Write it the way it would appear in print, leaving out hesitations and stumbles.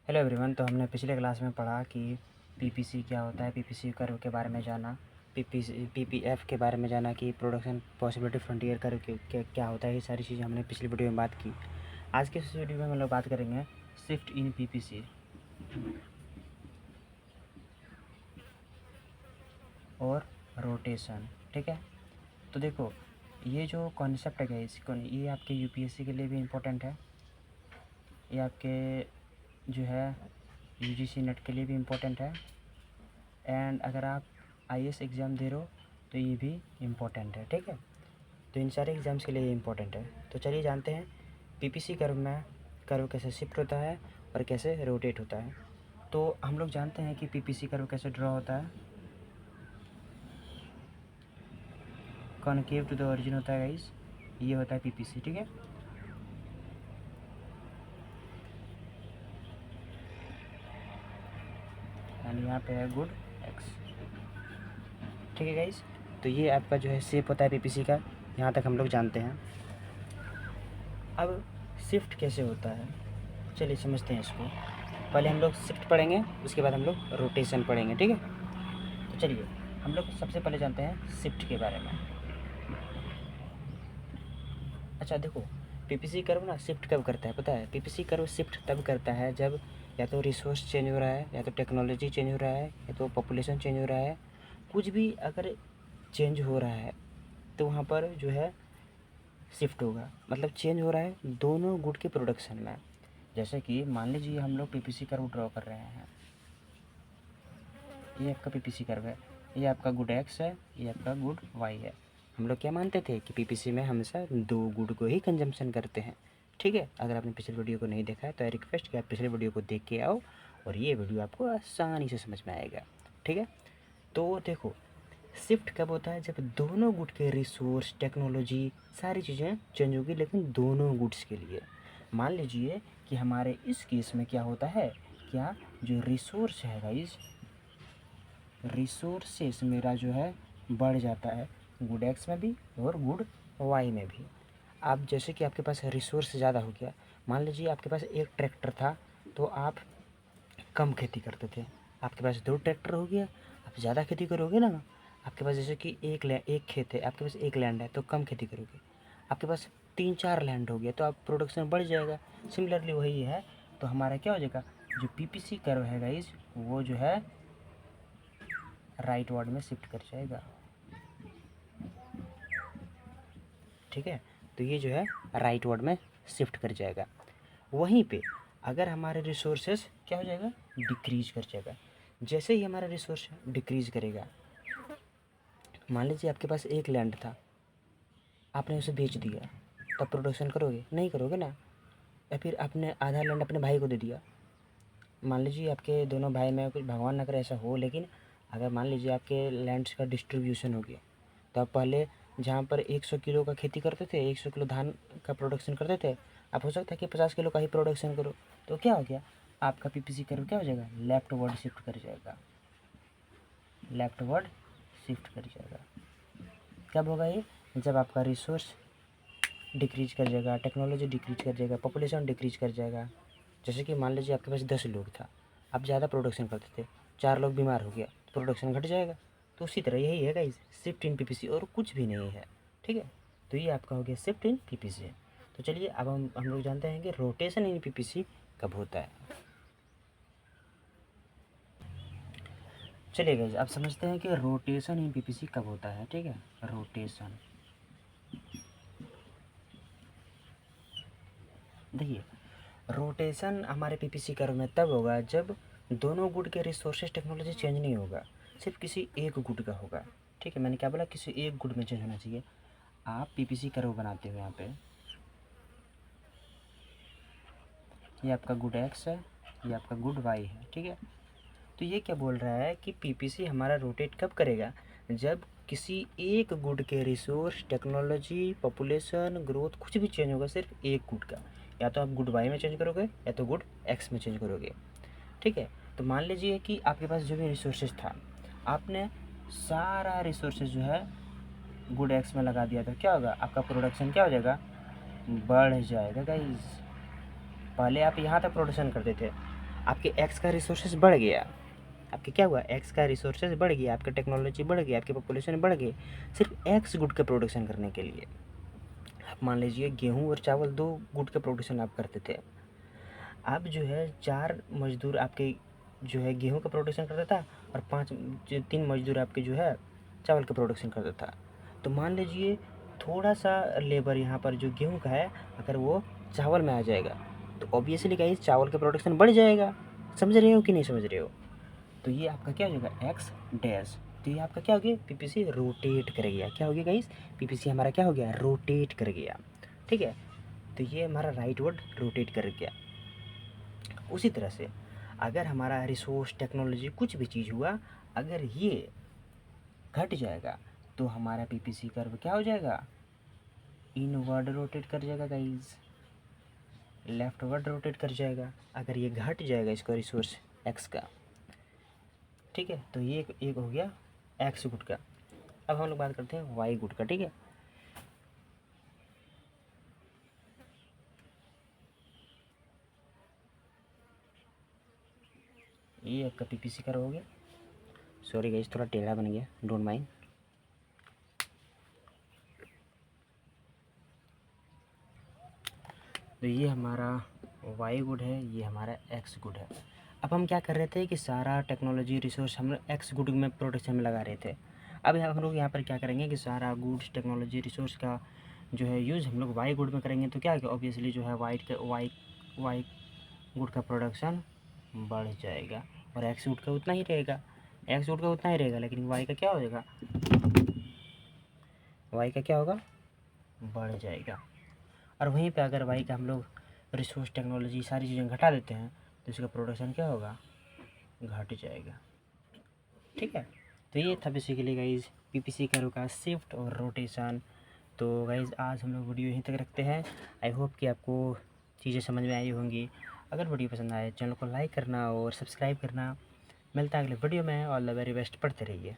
Hello everyone. तो हमने पिछले क्लास में पढ़ा कि पीपीसी क्या होता है, पीपीसी कर्व के बारे में जाना, पीपीएफ के बारे में जाना कि प्रोडक्शन पॉसिबिलिटी फ्रंटियर कर्व क्या होता है। ये सारी चीज़ें हमने पिछली वीडियो में बात की। आज के इस वीडियो में हम लोग बात करेंगे शिफ्ट इन पीपीसी और रोटेशन। ठीक है, तो देखो ये जो कॉन्सेप्ट है ये आपके यूपीएससी के लिए भी इम्पोर्टेंट है, ये आपके जो है यूजीसी नेट के लिए भी इम्पोर्टेंट है, एंड अगर आप आईएएस एग्ज़ाम दे रहे हो तो ये भी इम्पोर्टेंट है। ठीक है, तो इन सारे एग्ज़ाम्स के लिए ये इम्पोर्टेंट है। तो चलिए जानते हैं पीपीसी कर्व में कर्व कैसे शिफ्ट होता है और कैसे रोटेट होता है। तो हम लोग जानते हैं कि पीपीसी कर्व कैसे ड्रॉ होता है। कॉनकेव टू द ओरिजिन होता है गाइस, ये होता है पीपीसी। ठीक है, एंड यहाँ पे है गुड एक्स। ठीक है गाइस, तो ये आपका जो है शेप होता है पीपीसी का, यहाँ तक हम लोग जानते हैं। अब शिफ्ट कैसे होता है, चलिए समझते हैं इसको। पहले हम लोग शिफ्ट पढ़ेंगे, उसके बाद हम लोग रोटेशन पढ़ेंगे। ठीक है, तो चलिए हम लोग सबसे पहले जानते हैं शिफ्ट के बारे में। अच्छा देखो, पीपीसी कर्व ना शिफ्ट कब करता है पता है? पीपीसी कर्व शिफ्ट तब करता है जब या तो रिसोर्स चेंज हो रहा है, या तो टेक्नोलॉजी चेंज हो रहा है, या तो पॉपुलेशन चेंज हो रहा है। कुछ भी अगर चेंज हो रहा है तो वहाँ पर जो है शिफ्ट होगा, मतलब चेंज हो रहा है दोनों गुड के प्रोडक्शन में। जैसे कि मान लीजिए हम लोग पीपीसी कर्व ड्रॉ कर रहे हैं, ये आपका पीपीसी कर्व है, ये आपका गुड एक्स है, ये आपका गुड वाई है। हम लोग क्या मानते थे कि पीपीसी में हमेशा दो गुड को ही कंजम्पशन करते हैं। ठीक है, अगर आपने पिछले वीडियो को नहीं देखा है तो आई रिक्वेस्ट कि आप पिछले वीडियो को देख के आओ और ये वीडियो आपको आसानी से समझ में आएगा। ठीक है, तो देखो शिफ्ट कब होता है? जब दोनों गुड के रिसोर्स, टेक्नोलॉजी, सारी चीज़ें चेंज होगी, लेकिन दोनों गुड्स के लिए। मान लीजिए कि हमारे इस केस में क्या होता है, क्या जो रिसोर्स है गाइस, रिसोर्सेस मेरा जो है बढ़ जाता है गुड एक्स में भी और गुड वाई में भी। आप जैसे कि आपके पास रिसोर्स ज़्यादा हो गया, मान लीजिए आपके पास एक ट्रैक्टर था तो आप कम खेती करते थे, आपके पास दो ट्रैक्टर हो गया, आप ज़्यादा खेती करोगे ना। आपके पास जैसे कि एक खेत है, आपके पास एक लैंड है तो कम खेती करोगे। आपके पास 3-4 लैंड हो गया तो आप प्रोडक्शन बढ़ जाएगा। सिमिलरली वही है, तो हमारा क्या हो जाएगा, जो पीपीसी कर्व है गाइस वो जो है राइट वर्ड में शिफ्ट कर जाएगा। ठीक है, तो ये जो है राइट वर्ड में शिफ्ट कर जाएगा। वहीं पे अगर हमारे रिसोर्सेस क्या हो जाएगा, डिक्रीज कर जाएगा। जैसे ही हमारा रिसोर्स डिक्रीज करेगा, मान लीजिए आपके पास एक लैंड था, आपने उसे बेच दिया, तब प्रोडक्शन करोगे? नहीं करोगे ना। या फिर आपने आधा लैंड अपने भाई को दे दिया, मान लीजिए आपके दोनों भाई में कुछ भगवान ना करे ऐसा हो, लेकिन अगर मान लीजिए आपके लैंड्स का डिस्ट्रीब्यूशन हो गया, तो आप पहले जहाँ पर 100 किलो का खेती करते थे, 100 किलो धान का प्रोडक्शन करते थे, आप हो सकता है कि 50 किलो का ही प्रोडक्शन करो। तो क्या हो गया, आपका पीपीसी कर्व क्या हो जाएगा, लेफ्ट वर्ड शिफ्ट कर जाएगा, लेफ्ट वर्ड शिफ्ट कर जाएगा। कब होगा ये, जब आपका रिसोर्स डिक्रीज कर जाएगा, टेक्नोलॉजी डिक्रीज कर जाएगा, पॉपुलेशन डिक्रीज कर जाएगा। जैसे कि मान लीजिए आपके पास 10 लोग था, आप ज़्यादा प्रोडक्शन करते थे, 4 लोग बीमार हो गया, प्रोडक्शन घट जाएगा। तो उसी तरह यही है गाइस, शिफ्ट इन पीपीसी और कुछ भी नहीं है। ठीक है, तो ये आपका हो गया शिफ्ट इन पीपीसी। तो चलिए अब हम लोग जानते हैं कि रोटेशन इन पीपीसी कब होता है। चलिए गाइस अब समझते हैं कि रोटेशन इन पीपीसी कब होता है। ठीक है, रोटेशन देखिए, रोटेशन हमारे पीपीसी कर्व में तब होगा जब दोनों गुड के रिसोर्सेज, टेक्नोलॉजी चेंज नहीं होगा, सिर्फ किसी एक गुड का होगा। ठीक है, मैंने क्या बोला, किसी एक गुड में चेंज होना चाहिए। आप पीपीसी कर्व बनाते हो, यहाँ पे ये आपका गुड एक्स है, ये आपका गुड वाई है। ठीक है, तो ये क्या बोल रहा है कि पीपीसी हमारा रोटेट कब करेगा, जब किसी एक गुड के रिसोर्स, टेक्नोलॉजी, पॉपुलेशन, ग्रोथ कुछ भी चेंज होगा सिर्फ एक गुड का। या तो आप गुड वाई में चेंज करोगे या तो गुड एक्स में चेंज करोगे। ठीक है, तो मान लीजिए कि आपके पास जो भी रिसोर्सेज था, आपने सारा रिसोर्सेज जो है गुड एक्स में लगा दिया, तो क्या होगा, आपका प्रोडक्शन क्या हो जाएगा, बढ़ जाएगा गाइस। पहले आप यहाँ तक प्रोडक्शन करते थे, आपके एक्स का रिसोर्सेज बढ़ गया, आपके क्या हुआ, एक्स का रिसोर्सेज बढ़ गया, आपका टेक्नोलॉजी बढ़ गई, आपकी पॉपुलेशन बढ़ गई, सिर्फ एक्स गुड का प्रोडक्शन करने के लिए। आप मान लीजिए गेहूँ और चावल 2 गुट का प्रोडक्शन आप करते थे, अब जो है 4 मज़दूर आपके जो है गेहूँ का प्रोडक्शन करता था और 3 मज़दूर आपके जो है चावल का प्रोडक्शन करता था। तो मान लीजिए थोड़ा-सा लेबर यहाँ पर जो गेहूँ का है, अगर वो चावल में आ जाएगा, तो ऑब्वियसली गाइस चावल का प्रोडक्शन बढ़ जाएगा। समझ रहे हो कि नहीं समझ रहे हो? तो ये आपका क्या हो जाएगा, एक्स डैश। तो ये आपका क्या हो गया, पीपीसी रोटेट कर गया। क्या हो गया गाइस, पीपीसी हमारा क्या हो गया, रोटेट कर गया। ठीक है, तो ये हमारा राइट वर्ड रोटेट कर गया। उसी तरह से अगर हमारा रिसोर्स टेक्नोलॉजी कुछ भी चीज़ हुआ, अगर ये घट जाएगा तो हमारा पीपीसी कर्व क्या हो जाएगा, इनवर्ड रोटेट कर जाएगा गाइस, लेफ्टवर्ड रोटेट कर जाएगा अगर ये घट जाएगा इसका रिसोर्स एक्स का। ठीक है, तो ये एक हो गया एक्स गुड का। अब हम लोग बात करते हैं वाई गुड का। ठीक है, ये आपका पीपीसी कर्व हो गया। सॉरी गाइस थोड़ा टेढ़ा बन गया, डोंट माइंड। तो ये हमारा वाई गुड है, ये हमारा एक्स गुड है। अब हम क्या कर रहे थे कि सारा टेक्नोलॉजी रिसोर्स हम लोग एक्स गुड में प्रोडक्शन में लगा रहे थे। अब हम लोग यहाँ पर क्या करेंगे कि सारा गुड्स टेक्नोलॉजी रिसोर्स का जो है यूज़ हम लोग वाई गुड में करेंगे। तो क्या ऑब्वियसली जो है वाई गुड का प्रोडक्शन बढ़ जाएगा और एक्स गुड का उतना ही रहेगा, एक्स गुड का उतना ही रहेगा, लेकिन वाई का क्या हो जाएगा, वाई का क्या होगा, बढ़ जाएगा। और वहीं पे अगर वाई का हम लोग रिसोर्स टेक्नोलॉजी सारी चीज़ें घटा देते हैं तो इसका प्रोडक्शन क्या होगा, घट जाएगा। ठीक है, तो ये था बेसिकली गाइज पीपीसी कर्व का शिफ्ट और रोटेशन। तो गाइज आज हम लोग वीडियो यहीं तक रखते हैं। आई होप कि आपको चीज़ें समझ में आई होंगी। अगर वीडियो पसंद आए चैनल को लाइक करना और सब्सक्राइब करना। मिलता है अगले वीडियो में। ऑल द वेरी बेस्ट, पढ़ते रहिए।